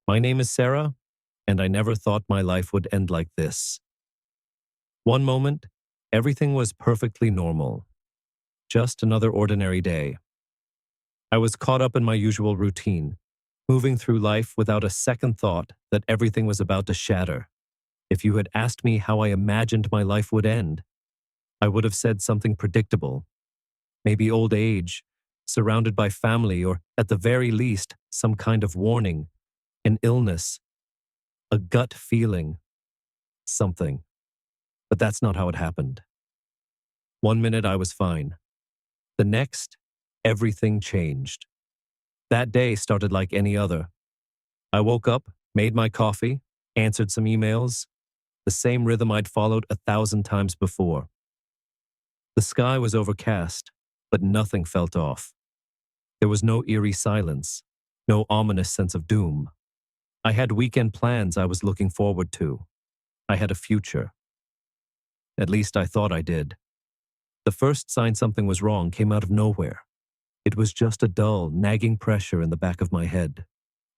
My name is Sarah, and I never thought my life would end like this. One moment, everything was perfectly normal. Just another ordinary day. I was caught up in my usual routine, moving through life without a second thought that everything was about to shatter. If you had asked me how I imagined my life would end, I would have said something predictable. Maybe old age, surrounded by family, or at the very least, some kind of warning, an illness, a gut feeling, something. But that's not how it happened. One minute I was fine. The next, everything changed. That day started like any other. I woke up, made my coffee, answered some emails, the same rhythm I'd followed 1,000 times before. The sky was overcast, but nothing felt off. There was no eerie silence, no ominous sense of doom. I had weekend plans I was looking forward to. I had a future. At least I thought I did. The first sign something was wrong came out of nowhere. It was just a dull, nagging pressure in the back of my head.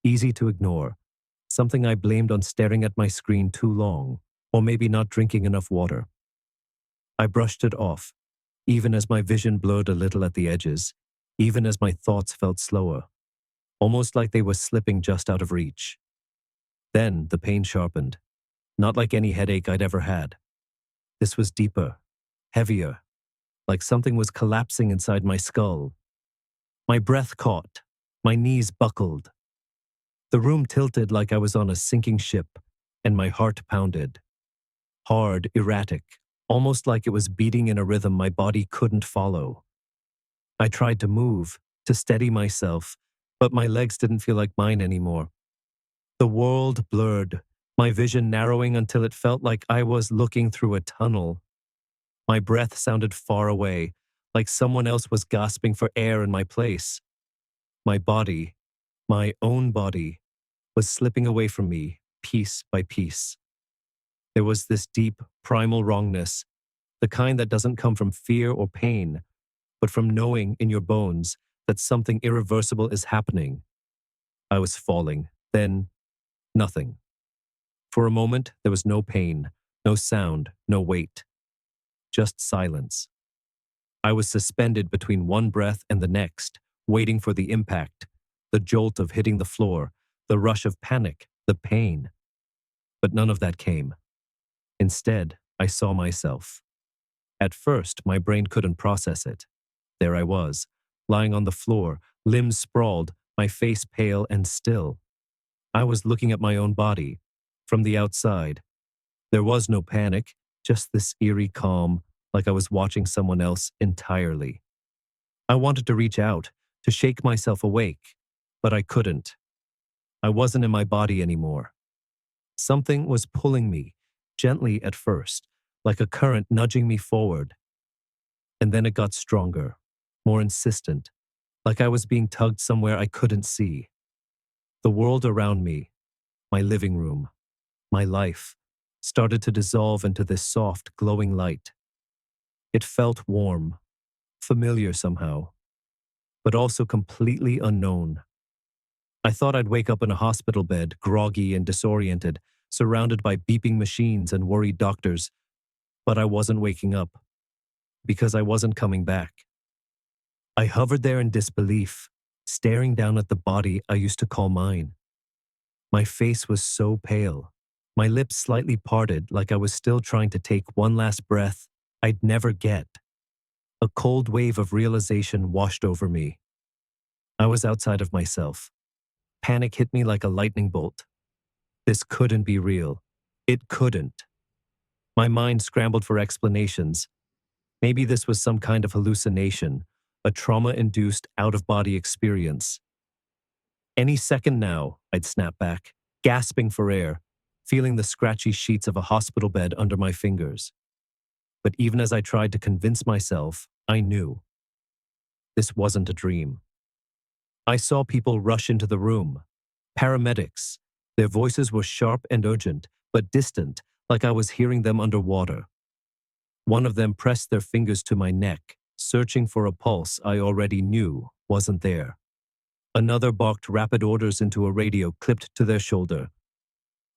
Easy to ignore. Something I blamed on staring at my screen too long, or maybe not drinking enough water. I brushed it off, even as my vision blurred a little at the edges, even as my thoughts felt slower, almost like they were slipping just out of reach. Then the pain sharpened, not like any headache I'd ever had. This was deeper, heavier, like something was collapsing inside my skull. My breath caught, my knees buckled. The room tilted like I was on a sinking ship, and my heart pounded. Hard, erratic, almost like it was beating in a rhythm my body couldn't follow. I tried to move, to steady myself, but my legs didn't feel like mine anymore. The world blurred, my vision narrowing until it felt like I was looking through a tunnel. My breath sounded far away, like someone else was gasping for air in my place. My body, my own body, was slipping away from me, piece by piece. There was this deep, primal wrongness, the kind that doesn't come from fear or pain, but from knowing in your bones that something irreversible is happening. I was falling, then nothing. For a moment, there was no pain, no sound, no weight. Just silence. I was suspended between one breath and the next, waiting for the impact, the jolt of hitting the floor, the rush of panic, the pain. But none of that came. Instead, I saw myself. At first, my brain couldn't process it. There I was, lying on the floor, limbs sprawled, my face pale and still. I was looking at my own body, from the outside. There was no panic, just this eerie calm, like I was watching someone else entirely. I wanted to reach out, to shake myself awake, but I couldn't. I wasn't in my body anymore. Something was pulling me, gently at first, like a current nudging me forward. And then it got stronger, more insistent, like I was being tugged somewhere I couldn't see. The world around me, my living room, my life, started to dissolve into this soft, glowing light. It felt warm, familiar somehow, but also completely unknown. I thought I'd wake up in a hospital bed, groggy and disoriented, surrounded by beeping machines and worried doctors, but I wasn't waking up, because I wasn't coming back. I hovered there in disbelief, staring down at the body I used to call mine. My face was so pale, my lips slightly parted like I was still trying to take one last breath I'd never get. A cold wave of realization washed over me. I was outside of myself. Panic hit me like a lightning bolt. This couldn't be real. It couldn't. My mind scrambled for explanations. Maybe this was some kind of hallucination, a trauma-induced out-of-body experience. Any second now, I'd snap back, gasping for air, feeling the scratchy sheets of a hospital bed under my fingers. But even as I tried to convince myself, I knew. This wasn't a dream. I saw people rush into the room. Paramedics. Their voices were sharp and urgent, but distant, like I was hearing them underwater. One of them pressed their fingers to my neck, searching for a pulse I already knew wasn't there. Another barked rapid orders into a radio clipped to their shoulder.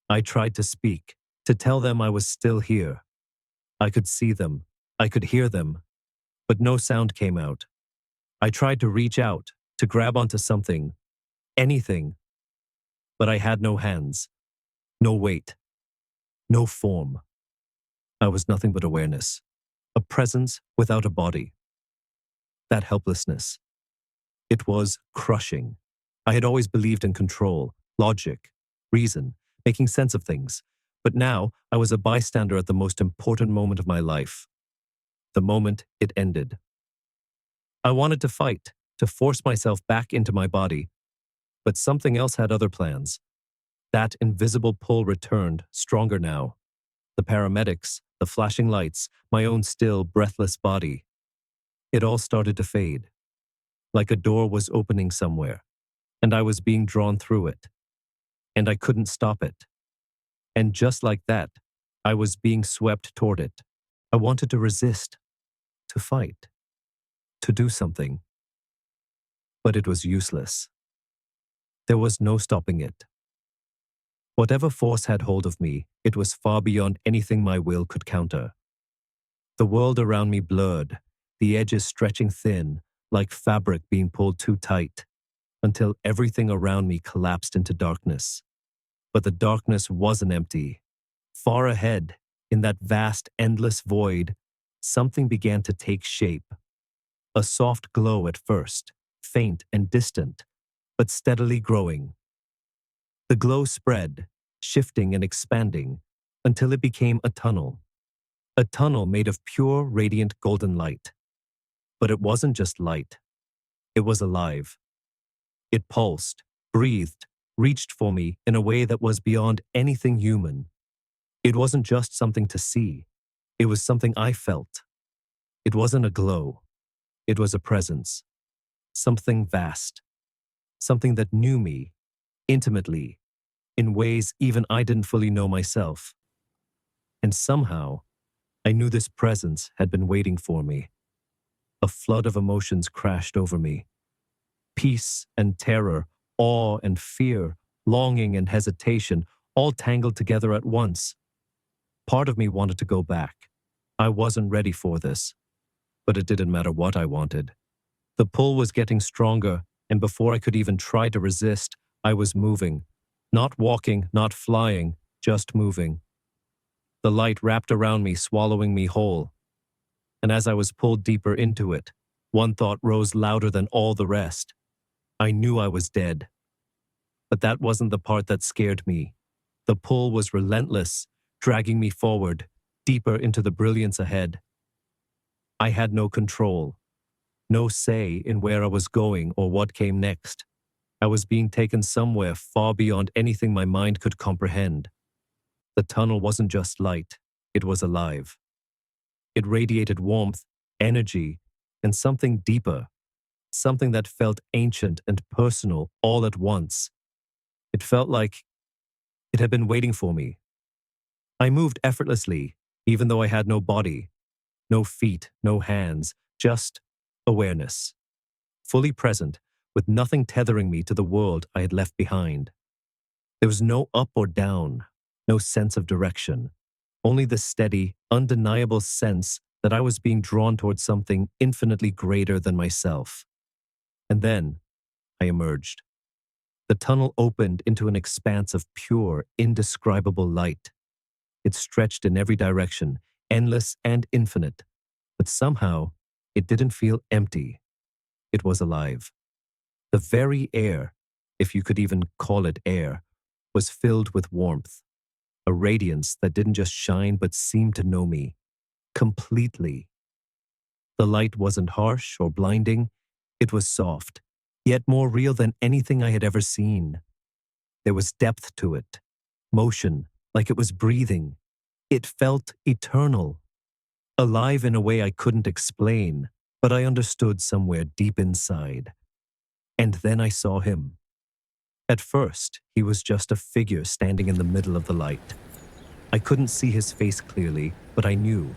I tried to speak, to tell them I was still here. I could see them, I could hear them, but no sound came out. I tried to reach out, to grab onto something, anything, but I had no hands, no weight, no form. I was nothing but awareness, a presence without a body. That helplessness. It was crushing. I had always believed in control, logic, reason, making sense of things, but now I was a bystander at the most important moment of my life. The moment it ended. I wanted to fight, to force myself back into my body, but something else had other plans. That invisible pull returned, stronger now. The paramedics, the flashing lights, my own still, breathless body. It all started to fade. Like a door was opening somewhere, and I was being drawn through it. And I couldn't stop it. And just like that, I was being swept toward it. I wanted to resist, to fight, to do something. But it was useless. There was no stopping it. Whatever force had hold of me, it was far beyond anything my will could counter. The world around me blurred, the edges stretching thin, like fabric being pulled too tight, until everything around me collapsed into darkness. But the darkness wasn't empty. Far ahead, in that vast, endless void, something began to take shape. A soft glow at first, faint and distant, but steadily growing. The glow spread, shifting and expanding, until it became a tunnel made of pure, radiant golden light. But it wasn't just light. It was alive. It pulsed, breathed, reached for me in a way that was beyond anything human. It wasn't just something to see. It was something I felt. It wasn't a glow. It was a presence. Something vast. Something that knew me, intimately, in ways even I didn't fully know myself. And somehow, I knew this presence had been waiting for me. A flood of emotions crashed over me. Peace and terror, awe and fear, longing and hesitation, all tangled together at once. Part of me wanted to go back. I wasn't ready for this. But it didn't matter what I wanted. The pull was getting stronger, and before I could even try to resist, I was moving. Not walking, not flying, just moving. The light wrapped around me, swallowing me whole. And as I was pulled deeper into it, one thought rose louder than all the rest. I knew I was dead. But that wasn't the part that scared me. The pull was relentless, dragging me forward, deeper into the brilliance ahead. I had no control, no say in where I was going or what came next. I was being taken somewhere far beyond anything my mind could comprehend. The tunnel wasn't just light, it was alive. It radiated warmth, energy, and something deeper, something that felt ancient and personal all at once. It felt like it had been waiting for me. I moved effortlessly, even though I had no body, no feet, no hands, just awareness. Fully present, with nothing tethering me to the world I had left behind. There was no up or down, no sense of direction, only the steady, undeniable sense that I was being drawn towards something infinitely greater than myself. And then I emerged. The tunnel opened into an expanse of pure, indescribable light. It stretched in every direction, endless and infinite, but somehow it didn't feel empty. It was alive. The very air, if you could even call it air, was filled with warmth, a radiance that didn't just shine but seemed to know me completely. The light wasn't harsh or blinding, it was soft, yet more real than anything I had ever seen. There was depth to it, motion, like it was breathing. It felt eternal, alive in a way I couldn't explain, but I understood somewhere deep inside. And then I saw him. At first, he was just a figure standing in the middle of the light. I couldn't see his face clearly, but I knew.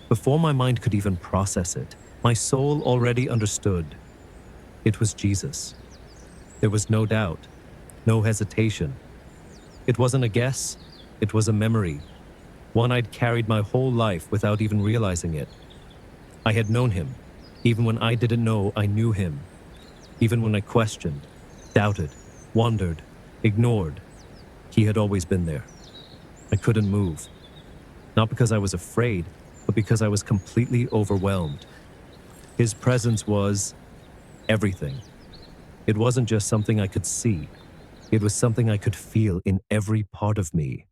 Before my mind could even process it, my soul already understood. It was Jesus. There was no doubt, no hesitation. It wasn't a guess, it was a memory, one I'd carried my whole life without even realizing it. I had known him, even when I didn't know I knew him, even when I questioned, doubted, wondered, ignored. He had always been there. I couldn't move, not because I was afraid, but because I was completely overwhelmed. His presence was everything. It wasn't just something I could see. It was something I could feel in every part of me.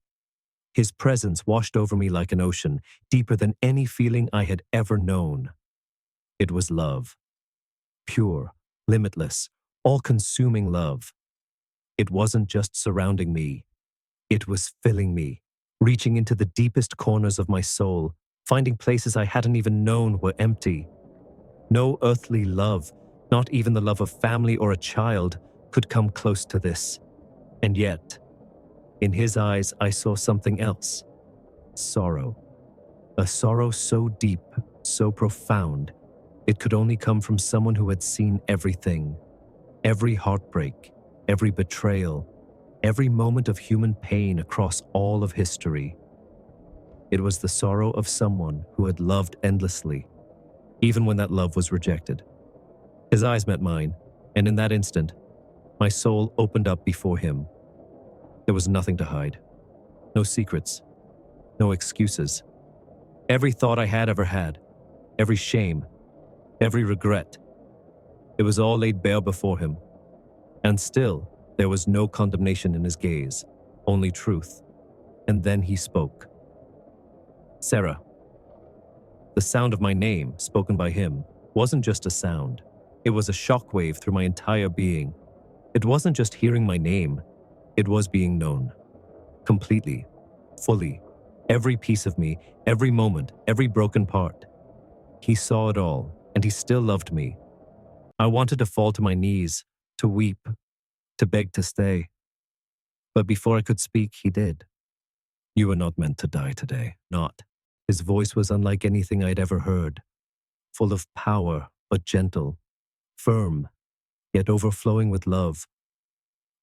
His presence washed over me like an ocean, deeper than any feeling I had ever known. It was love. Pure, limitless, all-consuming love. It wasn't just surrounding me. It was filling me, reaching into the deepest corners of my soul, finding places I hadn't even known were empty. No earthly love, not even the love of family or a child, could come close to this. And yet, in his eyes, I saw something else. Sorrow. A sorrow so deep, so profound, it could only come from someone who had seen everything. Every heartbreak, every betrayal, every moment of human pain across all of history. It was the sorrow of someone who had loved endlessly, even when that love was rejected. His eyes met mine, and in that instant, my soul opened up before him. There was nothing to hide. No secrets. No excuses. Every thought I had ever had, every shame, every regret, it was all laid bare before him. And still, there was no condemnation in his gaze, only truth. And then he spoke. Sarah. The sound of my name, spoken by him, wasn't just a sound. It was a shockwave through my entire being. It wasn't just hearing my name, it was being known. Completely, fully, every piece of me, every moment, every broken part. He saw it all, and he still loved me. I wanted to fall to my knees, to weep, to beg to stay. But before I could speak, he did. You were not meant to die today, not. His voice was unlike anything I'd ever heard, full of power, but gentle, firm, yet overflowing with love.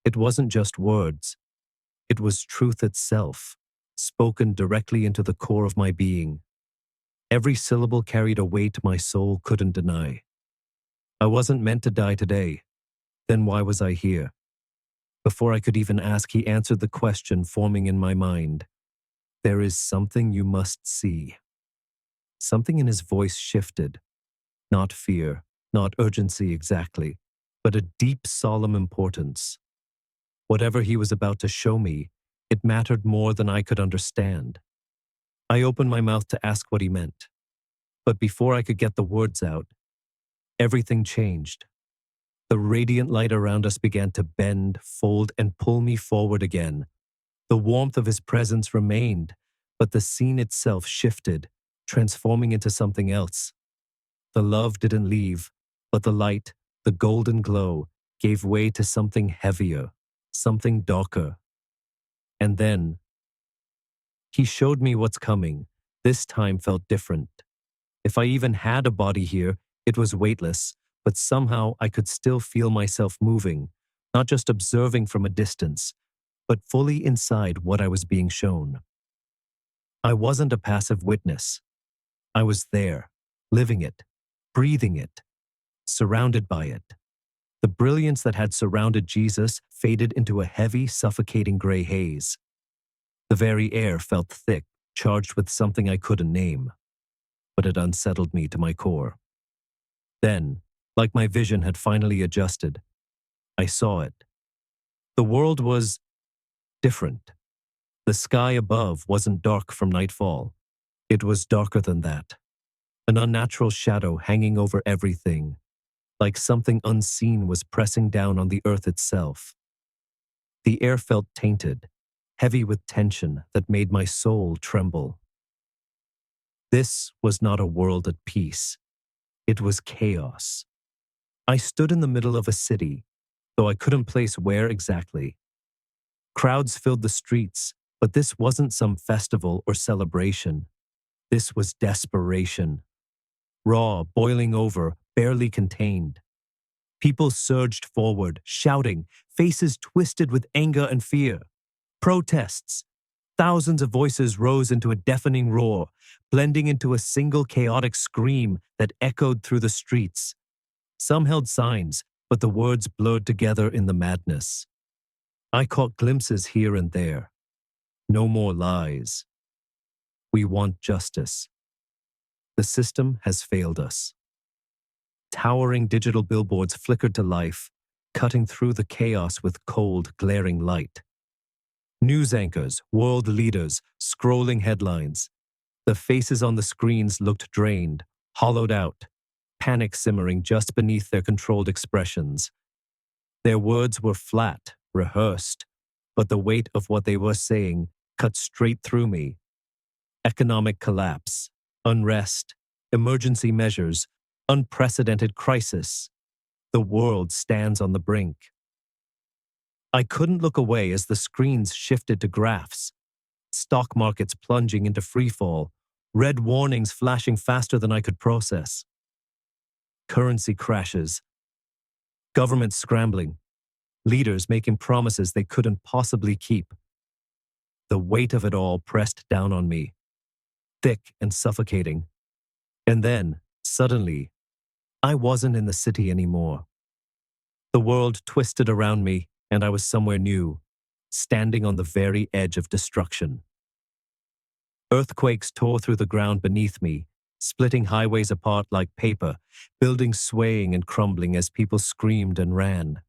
It wasn't just words. It was truth itself, spoken directly into the core of my being. Every syllable carried a weight my soul couldn't deny. I wasn't meant to die today. Then why was I here? Before I could even ask, he answered the question forming in my mind. There is something you must see. Something in his voice shifted. Not fear, not urgency exactly, but a deep, solemn importance. Whatever he was about to show me, it mattered more than I could understand. I opened my mouth to ask what he meant. But before I could get the words out, everything changed. The radiant light around us began to bend, fold, and pull me forward again. The warmth of his presence remained, but the scene itself shifted, transforming into something else. The love didn't leave, but the light, the golden glow, gave way to something heavier, something darker. And then, he showed me what's coming. This time felt different. If I even had a body here, it was weightless, but somehow I could still feel myself moving, not just observing from a distance, but fully inside what I was being shown. I wasn't a passive witness. I was there, living it, breathing it, surrounded by it. The brilliance that had surrounded Jesus faded into a heavy, suffocating gray haze. The very air felt thick, charged with something I couldn't name, but it unsettled me to my core. Then, like my vision had finally adjusted, I saw it. The world was different. The sky above wasn't dark from nightfall. It was darker than that. An unnatural shadow hanging over everything, like something unseen was pressing down on the earth itself. The air felt tainted, heavy with tension that made my soul tremble. This was not a world at peace. It was chaos. I stood in the middle of a city, though I couldn't place where exactly. Crowds filled the streets, but this wasn't some festival or celebration. This was desperation. Raw, boiling over, barely contained. People surged forward, shouting, faces twisted with anger and fear. Protests. Thousands of voices rose into a deafening roar, blending into a single chaotic scream that echoed through the streets. Some held signs, but the words blurred together in the madness. I caught glimpses here and there. No more lies. We want justice. The system has failed us. Towering digital billboards flickered to life, cutting through the chaos with cold, glaring light. News anchors, world leaders, scrolling headlines. The faces on the screens looked drained, hollowed out, panic simmering just beneath their controlled expressions. Their words were flat, rehearsed, but the weight of what they were saying cut straight through me. Economic collapse, unrest, emergency measures, unprecedented crisis. The world stands on the brink. I couldn't look away as the screens shifted to graphs. Stock markets plunging into freefall, red warnings flashing faster than I could process. Currency crashes, governments scrambling, leaders making promises they couldn't possibly keep. The weight of it all pressed down on me, thick and suffocating. And then, suddenly, I wasn't in the city anymore. The world twisted around me, and I was somewhere new, standing on the very edge of destruction. Earthquakes tore through the ground beneath me, splitting highways apart like paper, buildings swaying and crumbling as people screamed and ran.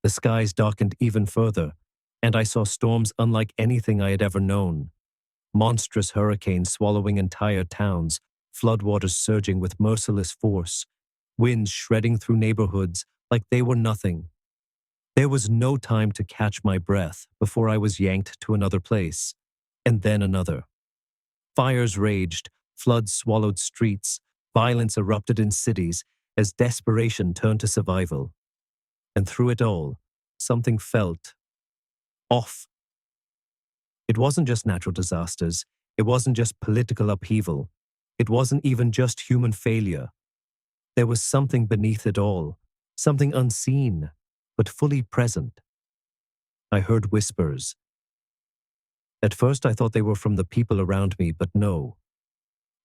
The skies darkened even further, and I saw storms unlike anything I had ever known. Monstrous hurricanes swallowing entire towns, floodwaters surging with merciless force, winds shredding through neighborhoods like they were nothing. There was no time to catch my breath before I was yanked to another place, and then another. Fires raged, floods swallowed streets, violence erupted in cities as desperation turned to survival. And through it all, something felt off. It wasn't just natural disasters. It wasn't just political upheaval. It wasn't even just human failure. There was something beneath it all, something unseen, but fully present. I heard whispers. At first I thought they were from the people around me, but no.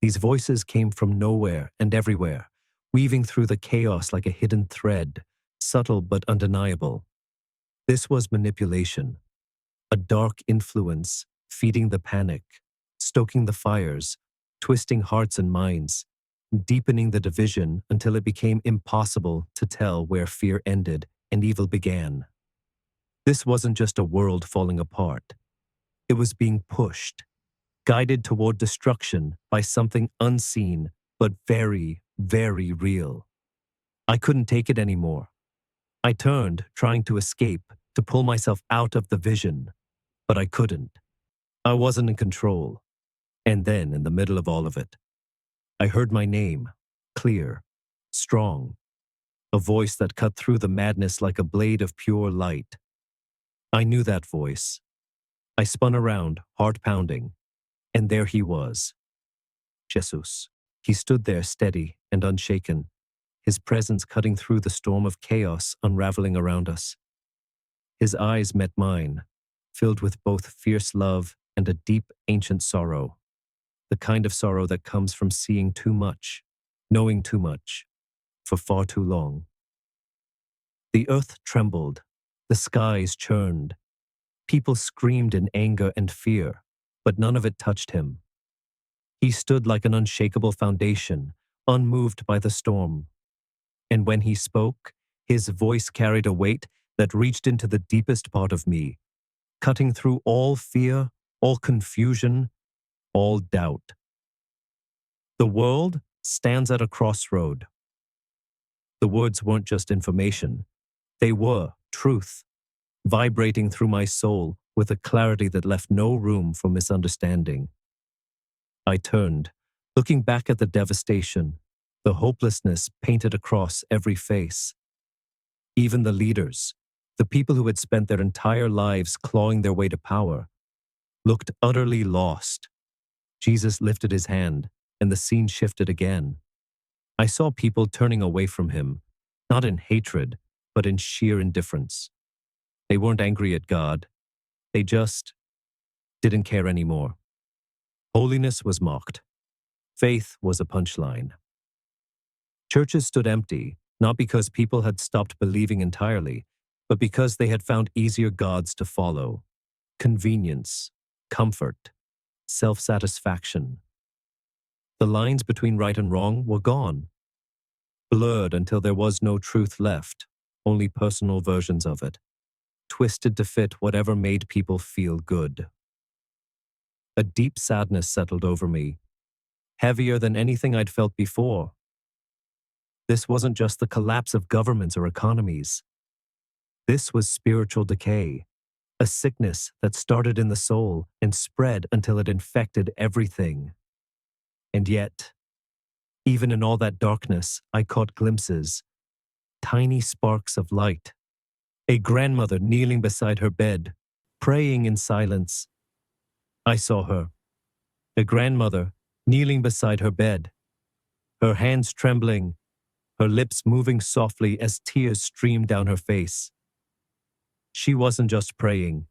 These voices came from nowhere and everywhere, weaving through the chaos like a hidden thread, subtle but undeniable. This was manipulation, a dark influence feeding the panic, stoking the fires, twisting hearts and minds, deepening the division until it became impossible to tell where fear ended and evil began. This wasn't just a world falling apart. It was being pushed, guided toward destruction by something unseen but very, very real. I couldn't take it anymore. I turned, trying to escape, to pull myself out of the vision, but I couldn't. I wasn't in control. And then, in the middle of all of it, I heard my name, clear, strong, a voice that cut through the madness like a blade of pure light. I knew that voice. I spun around, heart pounding, and there he was. Jesus. He stood there steady and unshaken, his presence cutting through the storm of chaos unraveling around us. His eyes met mine, filled with both fierce love and a deep, ancient sorrow, the kind of sorrow that comes from seeing too much, knowing too much, for far too long. The earth trembled, the skies churned, people screamed in anger and fear, but none of it touched him. He stood like an unshakable foundation, unmoved by the storm. And when he spoke, his voice carried a weight that reached into the deepest part of me, cutting through all fear, all confusion, all doubt. The world stands at a crossroad. The words weren't just information. They were truth, vibrating through my soul with a clarity that left no room for misunderstanding. I turned, looking back at the devastation, the hopelessness painted across every face. Even the leaders, the people who had spent their entire lives clawing their way to power, looked utterly lost. Jesus lifted his hand, and the scene shifted again. I saw people turning away from him, not in hatred, but in sheer indifference. They weren't angry at God. They just didn't care anymore. Holiness was mocked. Faith was a punchline. Churches stood empty, not because people had stopped believing entirely, but because they had found easier gods to follow. Convenience, comfort, self-satisfaction. The lines between right and wrong were gone, blurred until there was no truth left, only personal versions of it, twisted to fit whatever made people feel good. A deep sadness settled over me, heavier than anything I'd felt before. This wasn't just the collapse of governments or economies. This was spiritual decay, a sickness that started in the soul and spread until it infected everything. And yet, even in all that darkness, I caught glimpses, tiny sparks of light. A grandmother kneeling beside her bed, praying in silence. I saw her. A grandmother kneeling beside her bed, her hands trembling, her lips moving softly as tears streamed down her face. She wasn't just praying.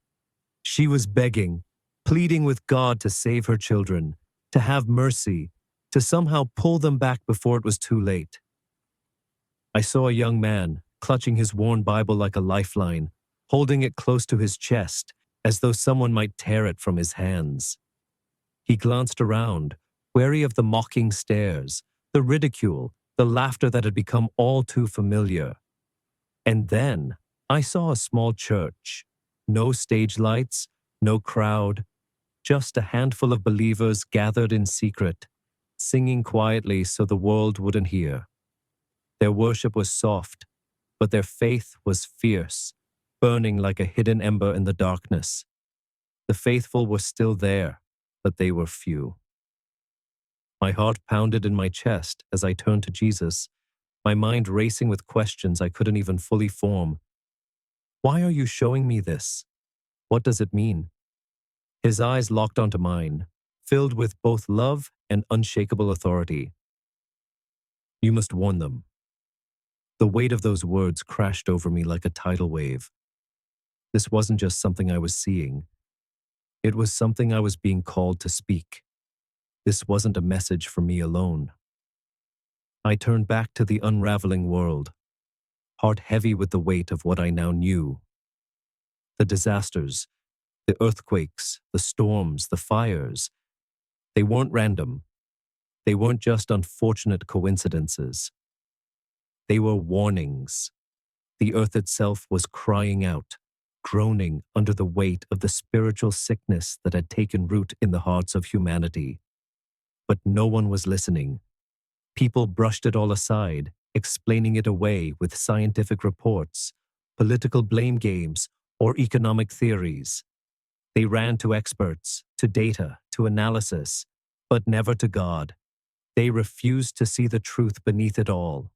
She was begging, pleading with God to save her children, to have mercy, to somehow pull them back before it was too late. I saw a young man clutching his worn Bible like a lifeline, holding it close to his chest, as though someone might tear it from his hands. He glanced around, wary of the mocking stares, the ridicule, the laughter that had become all too familiar. And then I saw a small church. No stage lights, no crowd, just a handful of believers gathered in secret, singing quietly so the world wouldn't hear. Their worship was soft, but their faith was fierce, burning like a hidden ember in the darkness. The faithful were still there, but they were few. My heart pounded in my chest as I turned to Jesus, my mind racing with questions I couldn't even fully form. Why are you showing me this? What does it mean? His eyes locked onto mine, filled with both love and unshakable authority. You must warn them. The weight of those words crashed over me like a tidal wave. This wasn't just something I was seeing. It was something I was being called to speak. This wasn't a message for me alone. I turned back to the unraveling world, heart heavy with the weight of what I now knew. The disasters, the earthquakes, the storms, the fires, they weren't random. They weren't just unfortunate coincidences. They were warnings. The earth itself was crying out, groaning under the weight of the spiritual sickness that had taken root in the hearts of humanity. But no one was listening. People brushed it all aside, explaining it away with scientific reports, political blame games, or economic theories. They ran to experts, to data, to analysis, but never to God. They refused to see the truth beneath it all.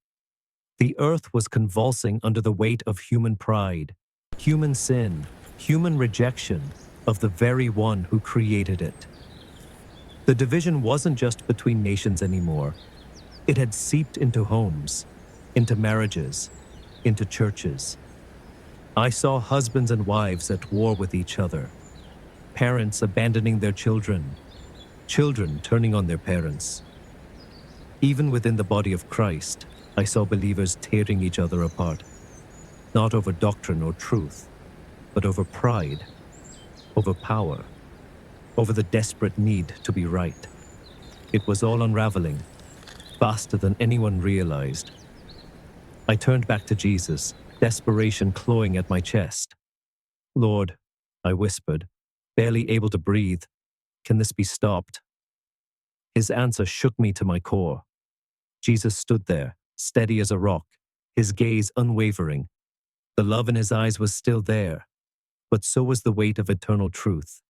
The earth was convulsing under the weight of human pride, human sin, human rejection of the very one who created it. The division wasn't just between nations anymore. It had seeped into homes, into marriages, into churches. I saw husbands and wives at war with each other, parents abandoning their children, children turning on their parents. Even within the body of Christ, I saw believers tearing each other apart, not over doctrine or truth, but over pride, over power, over the desperate need to be right. It was all unraveling, faster than anyone realized. I turned back to Jesus, desperation clawing at my chest. Lord, I whispered, barely able to breathe, can this be stopped? His answer shook me to my core. Jesus stood there, steady as a rock, his gaze unwavering. The love in his eyes was still there, but so was the weight of eternal truth.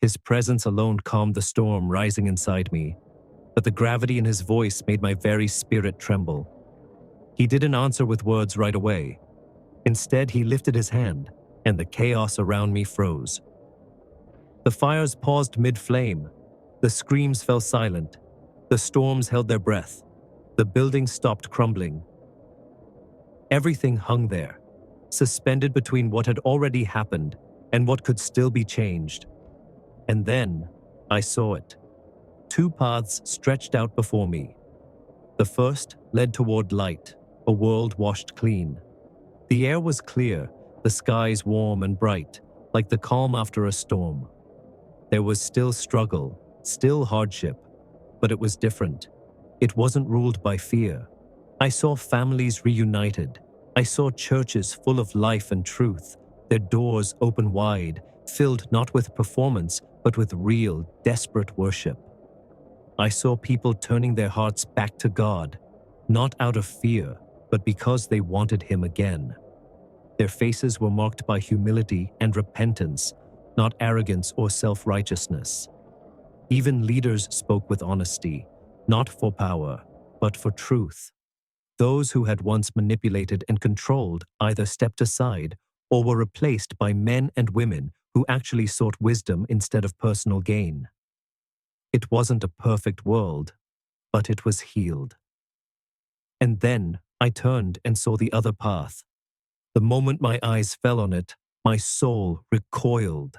His presence alone calmed the storm rising inside me, but the gravity in his voice made my very spirit tremble. He didn't answer with words right away. Instead, he lifted his hand, and the chaos around me froze. The fires paused mid-flame. The screams fell silent. The storms held their breath. The building stopped crumbling. Everything hung there, suspended between what had already happened and what could still be changed. And then I saw it. Two paths stretched out before me. The first led toward light, a world washed clean. The air was clear, the skies warm and bright, like the calm after a storm. There was still struggle, still hardship, but it was different. It wasn't ruled by fear. I saw families reunited. I saw churches full of life and truth, their doors open wide, filled not with performance, but with real, desperate worship. I saw people turning their hearts back to God, not out of fear, but because they wanted Him again. Their faces were marked by humility and repentance, not arrogance or self-righteousness. Even leaders spoke with honesty, not for power, but for truth. Those who had once manipulated and controlled either stepped aside or were replaced by men and women who actually sought wisdom instead of personal gain. It wasn't a perfect world, but it was healed. And then I turned and saw the other path. The moment my eyes fell on it, my soul recoiled.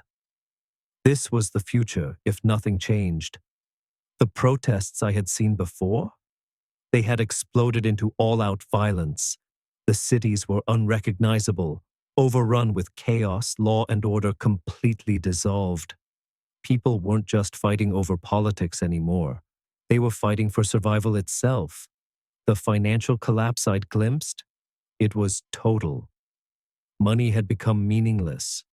This was the future if nothing changed. The protests I had seen before? They had exploded into all-out violence. The cities were unrecognizable, overrun with chaos, law and order completely dissolved. People weren't just fighting over politics anymore. They were fighting for survival itself. The financial collapse I'd glimpsed? It was total. Money had become meaningless.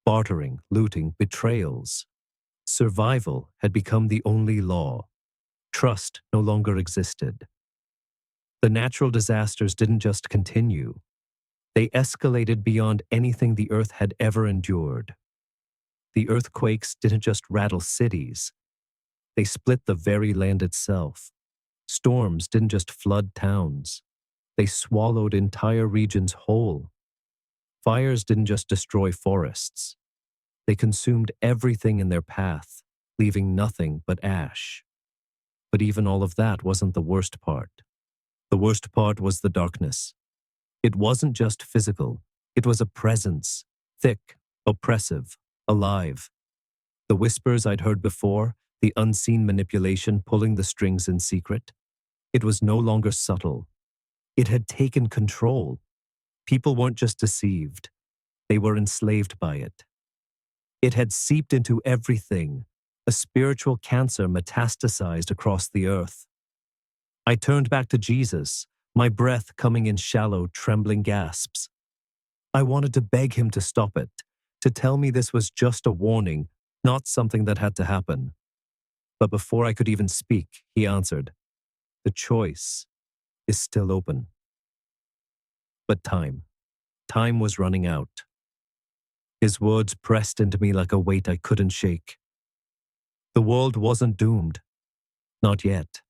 Bartering, looting, betrayals. Survival had become the only law. Trust no longer existed. The natural disasters didn't just continue. They escalated beyond anything the earth had ever endured. The earthquakes didn't just rattle cities. They split the very land itself. Storms didn't just flood towns. They swallowed entire regions whole. Fires didn't just destroy forests. They consumed everything in their path, leaving nothing but ash. But even all of that wasn't the worst part. The worst part was the darkness. It wasn't just physical. It was a presence, thick, oppressive, alive. The whispers I'd heard before, the unseen manipulation pulling the strings in secret, it was no longer subtle. It had taken control. People weren't just deceived. They were enslaved by it. It had seeped into everything. A spiritual cancer metastasized across the earth. I turned back to Jesus, my breath coming in shallow, trembling gasps. I wanted to beg Him to stop it, to tell me this was just a warning, not something that had to happen. But before I could even speak, He answered, "The choice is still open." But time was running out. His words pressed into me like a weight I couldn't shake. The world wasn't doomed. Not yet.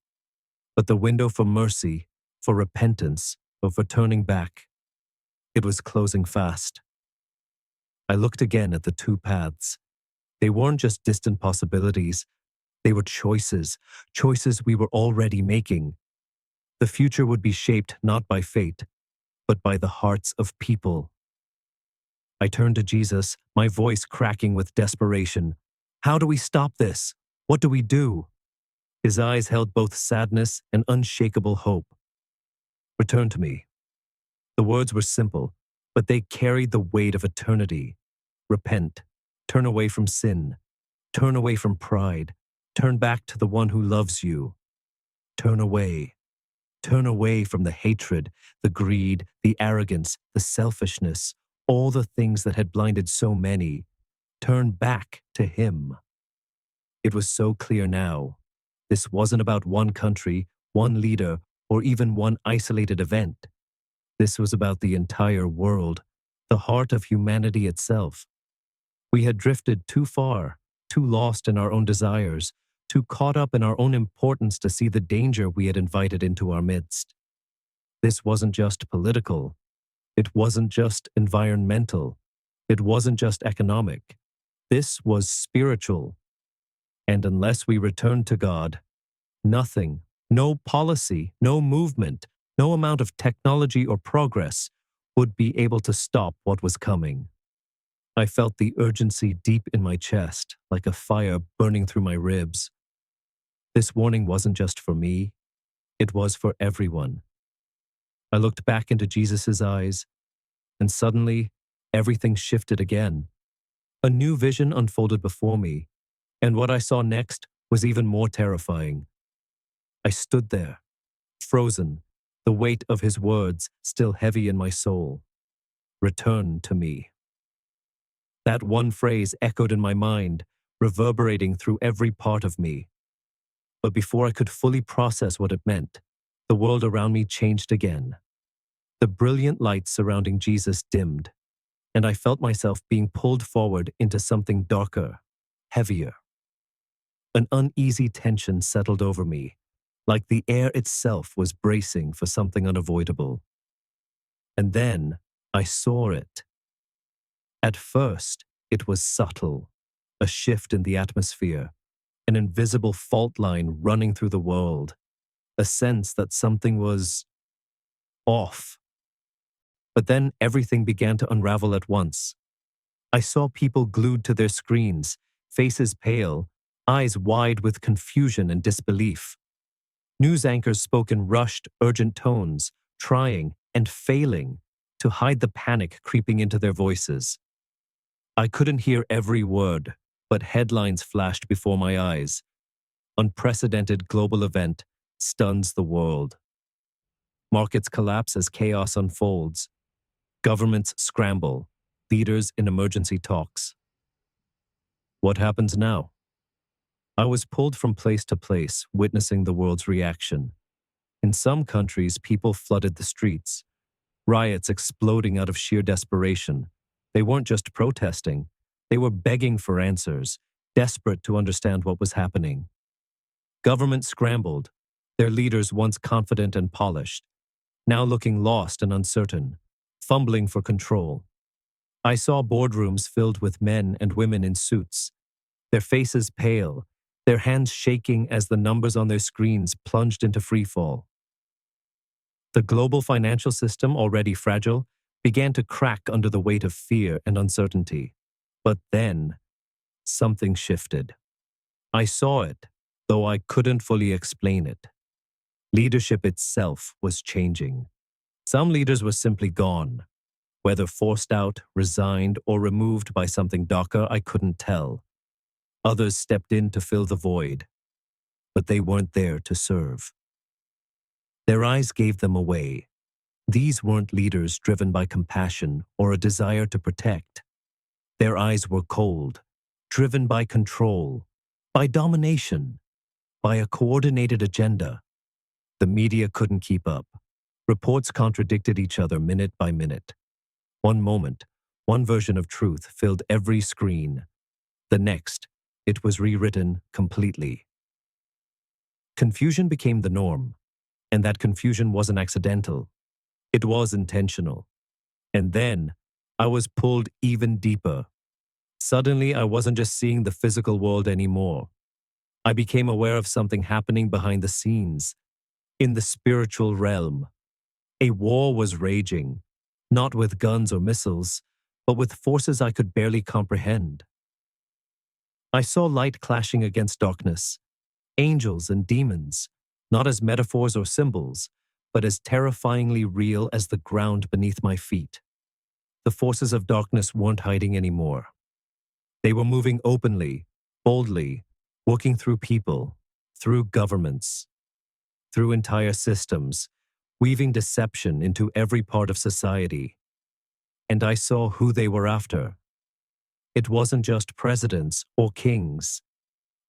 But the window for mercy, for repentance, or for turning back, it was closing fast. I looked again at the two paths. They weren't just distant possibilities. They were choices we were already making. The future would be shaped not by fate, but by the hearts of people. I turned to Jesus, my voice cracking with desperation. How do we stop this? What do we do? His eyes held both sadness and unshakable hope. Return to me. The words were simple, but they carried the weight of eternity. Repent. Turn away from sin. Turn away from pride. Turn back to the one who loves you. Turn away. Turn away from the hatred, the greed, the arrogance, the selfishness, all the things that had blinded so many. Turn back to Him. It was so clear now. This wasn't about one country, one leader, or even one isolated event. This was about the entire world, the heart of humanity itself. We had drifted too far, too lost in our own desires, too caught up in our own importance to see the danger we had invited into our midst. This wasn't just political. It wasn't just environmental. It wasn't just economic. This was spiritual. And unless we returned to God, nothing, no policy, no movement, No amount of technology or progress would be able to stop what was coming. I felt the urgency deep in my chest, like a fire burning through my ribs. This warning wasn't just for me, it was for everyone. I looked back into Jesus' eyes, and suddenly, everything shifted again. A new vision unfolded before me, and what I saw next was even more terrifying. I stood there, frozen, the weight of his words still heavy in my soul. Return to me. That one phrase echoed in my mind, reverberating through every part of me. But before I could fully process what it meant, the world around me changed again. The brilliant light surrounding Jesus dimmed, and I felt myself being pulled forward into something darker, heavier. An uneasy tension settled over me, like the air itself was bracing for something unavoidable. And then I saw it. At first, it was subtle, a shift in the atmosphere, an invisible fault line running through the world, a sense that something was off. But then everything began to unravel at once. I saw people glued to their screens, faces pale, eyes wide with confusion and disbelief. News anchors spoke in rushed, urgent tones, trying and failing to hide the panic creeping into their voices. I couldn't hear every word, but headlines flashed before my eyes. Unprecedented global event stuns the world. Markets collapse as chaos unfolds. Governments scramble. Leaders in emergency talks. What happens now? I was pulled from place to place, witnessing the world's reaction. In some countries, people flooded the streets, riots exploding out of sheer desperation. They weren't just protesting, they were begging for answers, desperate to understand what was happening. Governments scrambled, their leaders once confident and polished, now looking lost and uncertain, fumbling for control. I saw boardrooms filled with men and women in suits, their faces pale, their hands shaking as the numbers on their screens plunged into freefall. The global financial system, already fragile, began to crack under the weight of fear and uncertainty. But then, something shifted. I saw it, though I couldn't fully explain it. Leadership itself was changing. Some leaders were simply gone. Whether forced out, resigned, or removed by something darker, I couldn't tell. Others stepped in to fill the void, but they weren't there to serve. Their eyes gave them away. These weren't leaders driven by compassion or a desire to protect. Their eyes were cold, driven by control, by domination, by a coordinated agenda. The media couldn't keep up. Reports contradicted each other minute by minute. One moment, one version of truth filled every screen. The next, it was rewritten completely. Confusion became the norm, and that confusion wasn't accidental. It was intentional. And then, I was pulled even deeper. Suddenly, I wasn't just seeing the physical world anymore. I became aware of something happening behind the scenes, in the spiritual realm. A war was raging, not with guns or missiles, but with forces I could barely comprehend. I saw light clashing against darkness, angels and demons, not as metaphors or symbols, but as terrifyingly real as the ground beneath my feet. The forces of darkness weren't hiding anymore. They were moving openly, boldly, working through people, through governments, through entire systems, weaving deception into every part of society. And I saw who they were after. It wasn't just presidents or kings.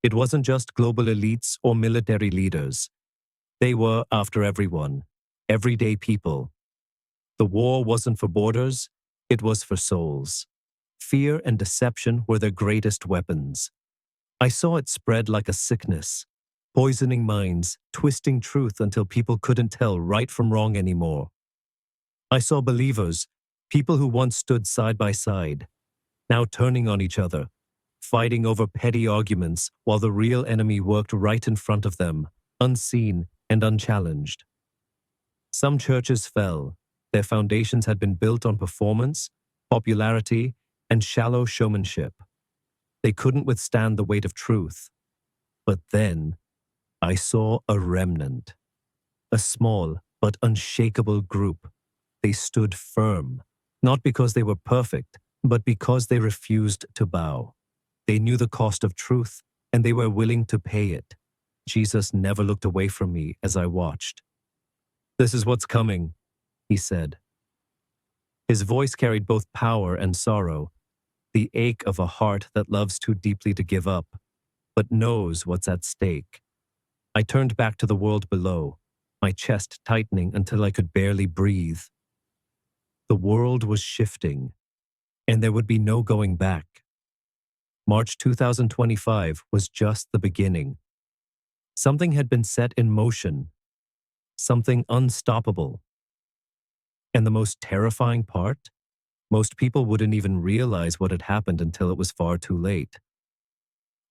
It wasn't just global elites or military leaders. They were after everyone, everyday people. The war wasn't for borders, it was for souls. Fear and deception were their greatest weapons. I saw it spread like a sickness, poisoning minds, twisting truth until people couldn't tell right from wrong anymore. I saw believers, people who once stood side by side, now turning on each other, fighting over petty arguments while the real enemy worked right in front of them, unseen and unchallenged. Some churches fell. Their foundations had been built on performance, popularity, and shallow showmanship. They couldn't withstand the weight of truth. But then, I saw a remnant. A small but unshakable group. They stood firm, not because they were perfect, but because they refused to bow. They knew the cost of truth, and they were willing to pay it. Jesus never looked away from me as I watched. "This is what's coming," he said. His voice carried both power and sorrow, the ache of a heart that loves too deeply to give up, but knows what's at stake. I turned back to the world below, my chest tightening until I could barely breathe. The world was shifting, and there would be no going back. March 2025 was just the beginning. Something had been set in motion, something unstoppable. And the most terrifying part? Most people wouldn't even realize what had happened until it was far too late.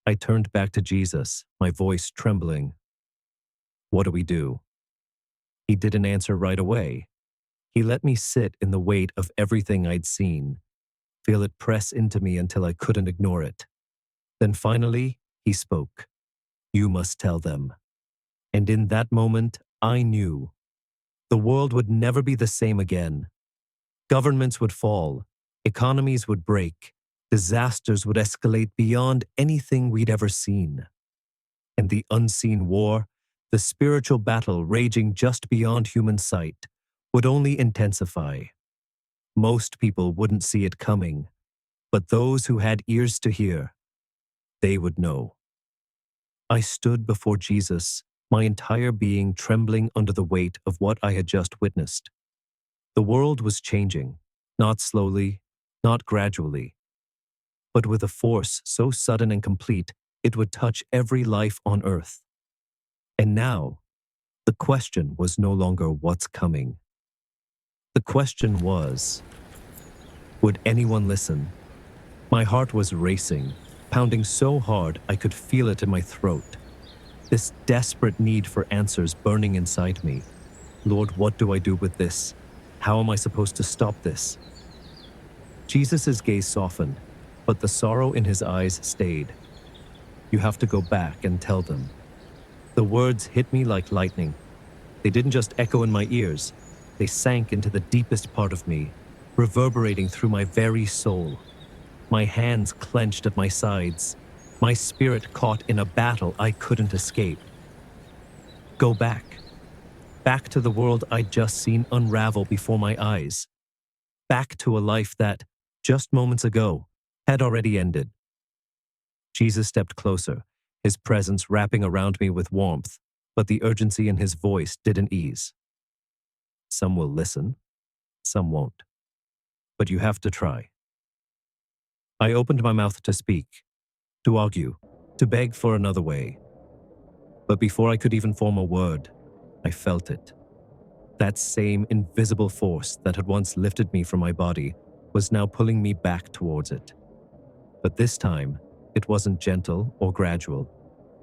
I turned back to Jesus, my voice trembling. "What do we do?" He didn't answer right away. He let me sit in the weight of everything I'd seen, feel it press into me until I couldn't ignore it. Then finally, he spoke. "You must tell them." And in that moment, I knew. The world would never be the same again. Governments would fall, economies would break, disasters would escalate beyond anything we'd ever seen. And the unseen war, the spiritual battle raging just beyond human sight, would only intensify. Most people wouldn't see it coming, but those who had ears to hear, they would know. I stood before Jesus, my entire being trembling under the weight of what I had just witnessed. The world was changing, not slowly, not gradually, but with a force so sudden and complete it would touch every life on earth. And now, the question was no longer what's coming. The question was, would anyone listen? My heart was racing, pounding so hard I could feel it in my throat. This desperate need for answers burning inside me. Lord, what do I do with this? How am I supposed to stop this? Jesus' gaze softened, but the sorrow in his eyes stayed. "You have to go back and tell them." The words hit me like lightning. They didn't just echo in my ears. They sank into the deepest part of me, reverberating through my very soul. My hands clenched at my sides, my spirit caught in a battle I couldn't escape. Go back. Back to the world I'd just seen unravel before my eyes. Back to a life that, just moments ago, had already ended. Jesus stepped closer, his presence wrapping around me with warmth, but the urgency in his voice didn't ease. "Some will listen, some won't. But you have to try." I opened my mouth to speak, to argue, to beg for another way. But before I could even form a word, I felt it. That same invisible force that had once lifted me from my body was now pulling me back towards it. But this time, it wasn't gentle or gradual.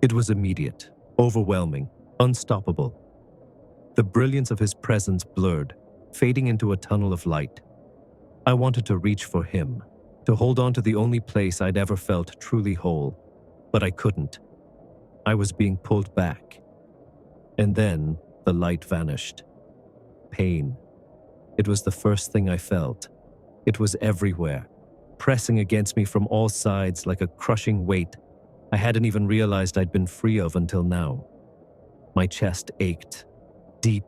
It was immediate, overwhelming, unstoppable. The brilliance of his presence blurred, fading into a tunnel of light. I wanted to reach for him, to hold on to the only place I'd ever felt truly whole, but I couldn't. I was being pulled back. And then the light vanished. Pain. It was the first thing I felt. It was everywhere, pressing against me from all sides like a crushing weight I hadn't even realized I'd been free of until now. My chest ached, deep,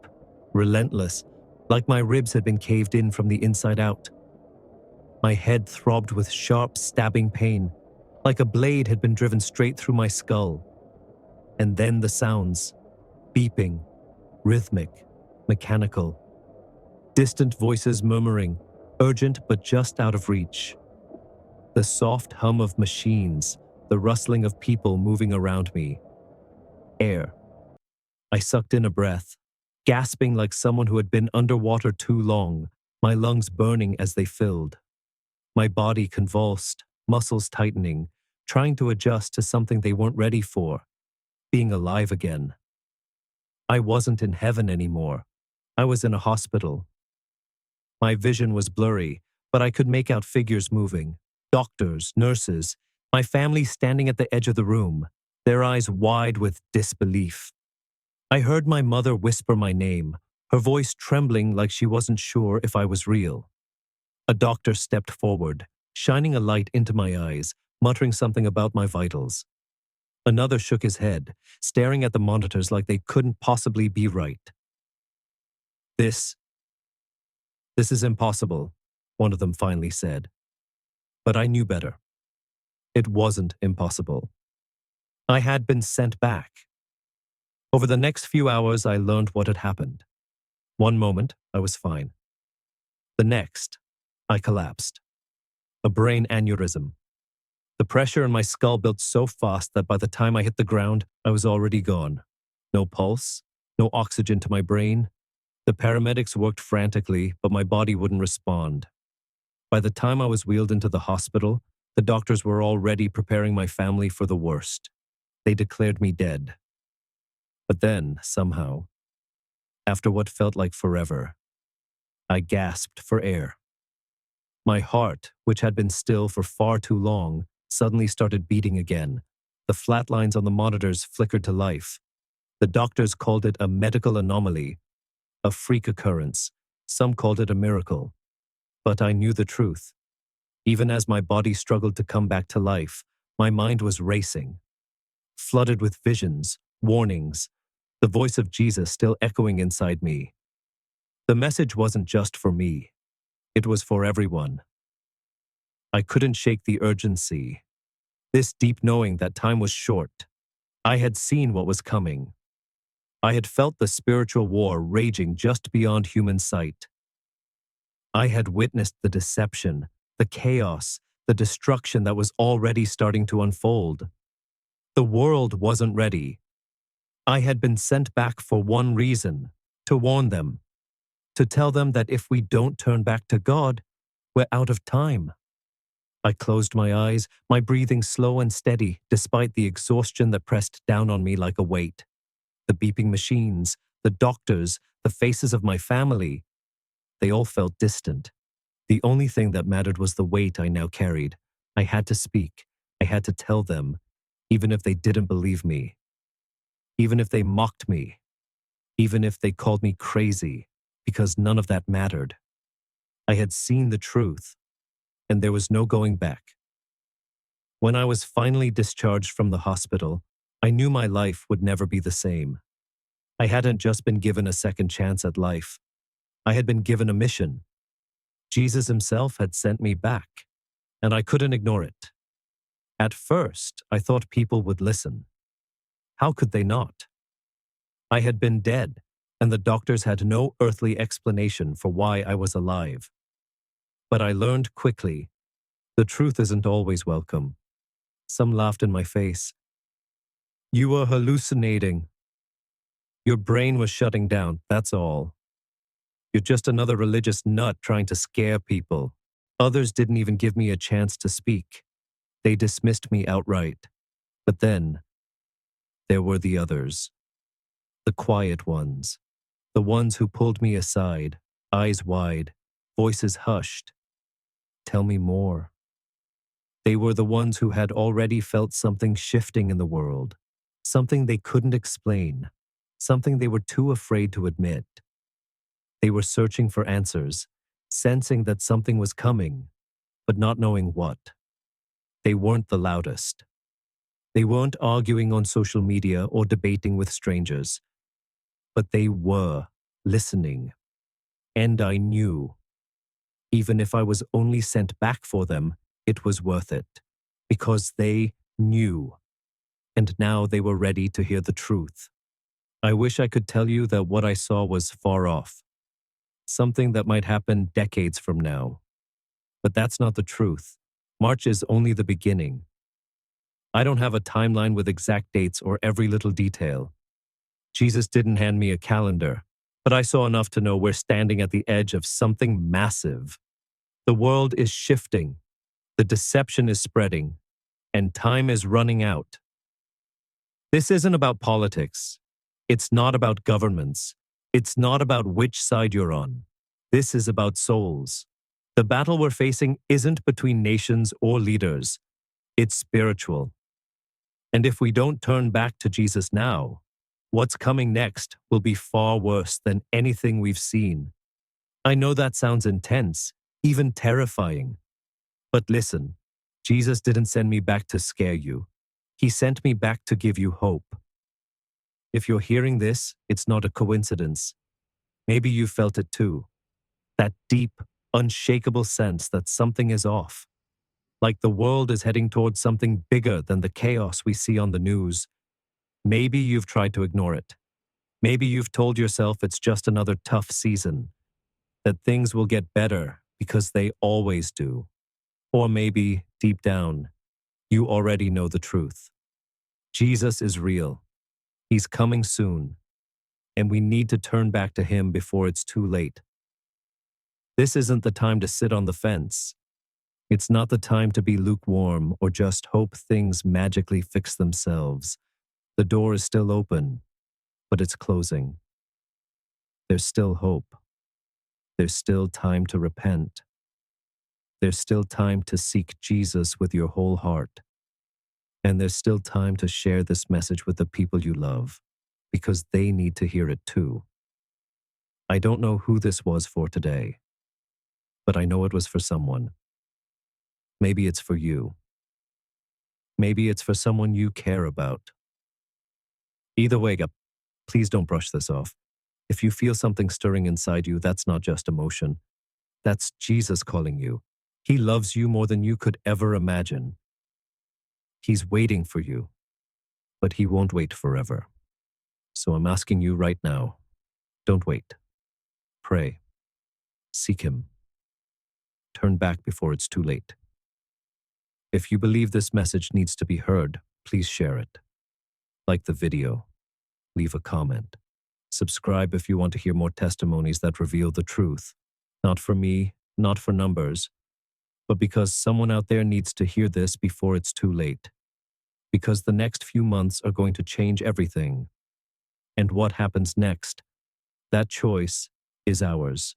relentless, like my ribs had been caved in from the inside out. My head throbbed with sharp, stabbing pain, like a blade had been driven straight through my skull. And then the sounds, beeping, rhythmic, mechanical. Distant voices murmuring, urgent but just out of reach. The soft hum of machines, the rustling of people moving around me. Air. I sucked in a breath, gasping like someone who had been underwater too long, my lungs burning as they filled. My body convulsed, muscles tightening, trying to adjust to something they weren't ready for, being alive again. I wasn't in heaven anymore. I was in a hospital. My vision was blurry, but I could make out figures moving. Doctors, nurses, my family standing at the edge of the room, their eyes wide with disbelief. I heard my mother whisper my name, her voice trembling like she wasn't sure if I was real. A doctor stepped forward, shining a light into my eyes, muttering something about my vitals. Another shook his head, staring at the monitors like they couldn't possibly be right. This is impossible, one of them finally said. But I knew better. It wasn't impossible. I had been sent back. Over the next few hours, I learned what had happened. One moment, I was fine. The next, I collapsed. A brain aneurysm. The pressure in my skull built so fast that by the time I hit the ground, I was already gone. No pulse, no oxygen to my brain. The paramedics worked frantically, but my body wouldn't respond. By the time I was wheeled into the hospital, the doctors were already preparing my family for the worst. They declared me dead. But then, somehow, after what felt like forever, I gasped for air. My heart, which had been still for far too long, suddenly started beating again. The flat lines on the monitors flickered to life. The doctors called it a medical anomaly, a freak occurrence. Some called it a miracle. But I knew the truth. Even as my body struggled to come back to life, my mind was racing, flooded with visions, warnings, the voice of Jesus still echoing inside me. The message wasn't just for me. It was for everyone. I couldn't shake the urgency, this deep knowing that time was short. I had seen what was coming. I had felt the spiritual war raging just beyond human sight. I had witnessed the deception, the chaos, the destruction that was already starting to unfold. The world wasn't ready. I had been sent back for one reason, to warn them, to tell them that if we don't turn back to God, we're out of time. I closed my eyes, my breathing slow and steady, despite the exhaustion that pressed down on me like a weight. The beeping machines, the doctors, the faces of my family, they all felt distant. The only thing that mattered was the weight I now carried. I had to speak. I had to tell them, even if they didn't believe me. Even if they mocked me. Even if they called me crazy, because none of that mattered. I had seen the truth, and there was no going back. When I was finally discharged from the hospital, I knew my life would never be the same. I hadn't just been given a second chance at life. I had been given a mission. Jesus himself had sent me back, and I couldn't ignore it. At first, I thought people would listen. How could they not? I had been dead, and the doctors had no earthly explanation for why I was alive. But I learned quickly, the truth isn't always welcome. Some laughed in my face. You were hallucinating. Your brain was shutting down, that's all. You're just another religious nut trying to scare people. Others didn't even give me a chance to speak. They dismissed me outright. But then, there were the others. The quiet ones. The ones who pulled me aside, eyes wide, voices hushed. Tell me more. They were the ones who had already felt something shifting in the world. Something they couldn't explain. Something they were too afraid to admit. They were searching for answers, sensing that something was coming, but not knowing what. They weren't the loudest. They weren't arguing on social media or debating with strangers. But they were listening. And I knew. Even if I was only sent back for them, it was worth it. Because they knew. And now they were ready to hear the truth. I wish I could tell you that what I saw was far off. Something that might happen decades from now. But that's not the truth. March is only the beginning. I don't have a timeline with exact dates or every little detail. Jesus didn't hand me a calendar, but I saw enough to know we're standing at the edge of something massive. The world is shifting, the deception is spreading, and time is running out. This isn't about politics. It's not about governments. It's not about which side you're on. This is about souls. The battle we're facing isn't between nations or leaders. It's spiritual. And if we don't turn back to Jesus now, what's coming next will be far worse than anything we've seen. I know that sounds intense, even terrifying. But listen, Jesus didn't send me back to scare you. He sent me back to give you hope. If you're hearing this, it's not a coincidence. Maybe you felt it too. That deep, unshakable sense that something is off. Like the world is heading towards something bigger than the chaos we see on the news. Maybe you've tried to ignore it. Maybe you've told yourself it's just another tough season, that things will get better because they always do. Or maybe, deep down, you already know the truth. Jesus is real. He's coming soon, and we need to turn back to him before it's too late. This isn't the time to sit on the fence. It's not the time to be lukewarm or just hope things magically fix themselves. The door is still open, but it's closing. There's still hope. There's still time to repent. There's still time to seek Jesus with your whole heart. And there's still time to share this message with the people you love, because they need to hear it too. I don't know who this was for today, but I know it was for someone. Maybe it's for you. Maybe it's for someone you care about. Either way, please don't brush this off. If you feel something stirring inside you, that's not just emotion. That's Jesus calling you. He loves you more than you could ever imagine. He's waiting for you, but he won't wait forever. So I'm asking you right now, don't wait. Pray. Seek him. Turn back before it's too late. If you believe this message needs to be heard, please share it. Like the video. Leave a comment. Subscribe if you want to hear more testimonies that reveal the truth. Not for me, not for numbers, but because someone out there needs to hear this before it's too late. Because the next few months are going to change everything. And what happens next? That choice is ours.